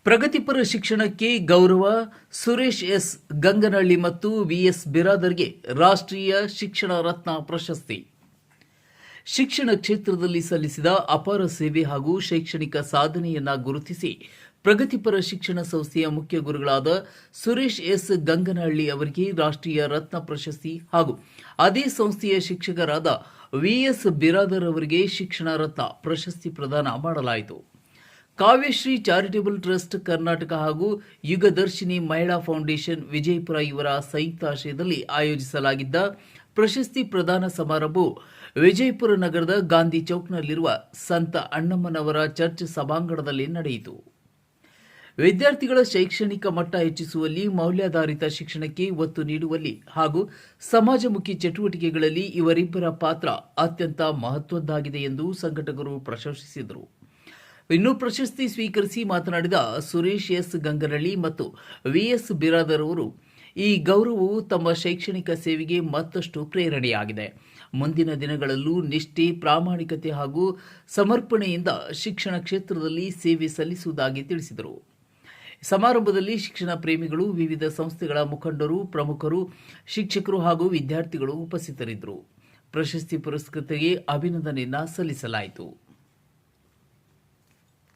ಪ್ರಗತಿಪರ ಶಿಕ್ಷಣಕ್ಕೆ ಗೌರವ. ಸುರೇಶ್ ಎಸ್ ಗಂಗನಹಳ್ಳಿ ಮತ್ತು ವಿಎಸ್ ಬಿರಾದರ್ಗೆ ರಾಷ್ಟ್ರೀಯ ಶಿಕ್ಷಣ ರತ್ನ ಪ್ರಶಸ್ತಿ. ಶಿಕ್ಷಣ ಕ್ಷೇತ್ರದಲ್ಲಿ ಸಲ್ಲಿಸಿದ ಅಪಾರ ಸೇವೆ ಹಾಗೂ ಶೈಕ್ಷಣಿಕ ಸಾಧನೆಯನ್ನ ಗುರುತಿಸಿ ಪ್ರಗತಿಪರ ಶಿಕ್ಷಣ ಸಂಸ್ಥೆಯ ಮುಖ್ಯ ಗುರುಗಳಾದ ಸುರೇಶ್ ಎಸ್ ಗಂಗನಹಳ್ಳಿ ಅವರಿಗೆ ರಾಷ್ಟ್ರೀಯ ರತ್ನ ಪ್ರಶಸ್ತಿ ಹಾಗೂ ಅದೇ ಸಂಸ್ಥೆಯ ಶಿಕ್ಷಕರಾದ ವಿಎಸ್ ಬಿರಾದರ್ ಅವರಿಗೆ ಶಿಕ್ಷಣ ರತ್ನ ಪ್ರಶಸ್ತಿ ಪ್ರದಾನ ಮಾಡಲಾಯಿತು. ಕಾವ್ಯಶ್ರೀ ಚಾರಿಟೇಬಲ್ ಟ್ರಸ್ಟ್ ಕರ್ನಾಟಕ ಹಾಗೂ ಯುಗದರ್ಶಿನಿ ಮಹಿಳಾ ಫೌಂಡೇಶನ್ ವಿಜಯಪುರ ಇವರ ಸಂಯುಕ್ತಾಶ್ರಯದಲ್ಲಿ ಆಯೋಜಿಸಲಾಗಿದ್ದ ಪ್ರಶಸ್ತಿ ಪ್ರದಾನ ಸಮಾರಂಭವು ವಿಜಯಪುರ ನಗರದ ಗಾಂಧಿ ಚೌಕ್ನಲ್ಲಿರುವ ಸಂತ ಅಣ್ಣಮ್ಮನವರ ಚರ್ಚ್ ಸಭಾಂಗಣದಲ್ಲಿ ನಡೆಯಿತು. ವಿದ್ಯಾರ್ಥಿಗಳ ಶೈಕ್ಷಣಿಕ ಮಟ್ಟ ಹೆಚ್ಚಿಸುವಲ್ಲಿ, ಮೌಲ್ಯಾಧಾರಿತ ಶಿಕ್ಷಣಕ್ಕೆ ಒತ್ತು ನೀಡುವಲ್ಲಿ ಹಾಗೂ ಸಮಾಜಮುಖಿ ಚಟುವಟಿಕೆಗಳಲ್ಲಿ ಇವರಿಬ್ಬರ ಪಾತ್ರ ಅತ್ಯಂತ ಮಹತ್ವದ್ದಾಗಿದೆ ಎಂದು ಸಂಘಟಕರು ಪ್ರಶಂಸಿಸಿದರು. ಇನ್ನು ಪ್ರಶಸ್ತಿ ಸ್ವೀಕರಿಸಿ ಮಾತನಾಡಿದ ಸುರೇಶ್ ಎಸ್ ಗಂಗನಹಳ್ಳಿ ಮತ್ತು ವಿಎಸ್ ಬಿರಾದರ್ ಅವರು, ಈ ಗೌರವವು ತಮ್ಮ ಶೈಕ್ಷಣಿಕ ಸೇವೆಗೆ ಮತ್ತಷ್ಟು ಪ್ರೇರಣೆಯಾಗಿದೆ. ಮುಂದಿನ ದಿನಗಳಲ್ಲೂ ನಿಷ್ಠೆ, ಪ್ರಾಮಾಣಿಕತೆ ಹಾಗೂ ಸಮರ್ಪಣೆಯಿಂದ ಶಿಕ್ಷಣ ಕ್ಷೇತ್ರದಲ್ಲಿ ಸೇವೆ ಸಲ್ಲಿಸುವುದಾಗಿ ತಿಳಿಸಿದರು. ಸಮಾರಂಭದಲ್ಲಿ ಶಿಕ್ಷಣ ಪ್ರೇಮಿಗಳು, ವಿವಿಧ ಸಂಸ್ಥೆಗಳ ಮುಖಂಡರು, ಪ್ರಮುಖರು, ಶಿಕ್ಷಕರು ಹಾಗೂ ವಿದ್ಯಾರ್ಥಿಗಳು ಉಪಸ್ಥಿತರಿದ್ದರು. ಪ್ರಶಸ್ತಿ ಪುರಸ್ಕೃತರಿಗೆ ಅಭಿನಂದನೆಯನ್ನ ಸಲ್ಲಿಸಲಾಯಿತು.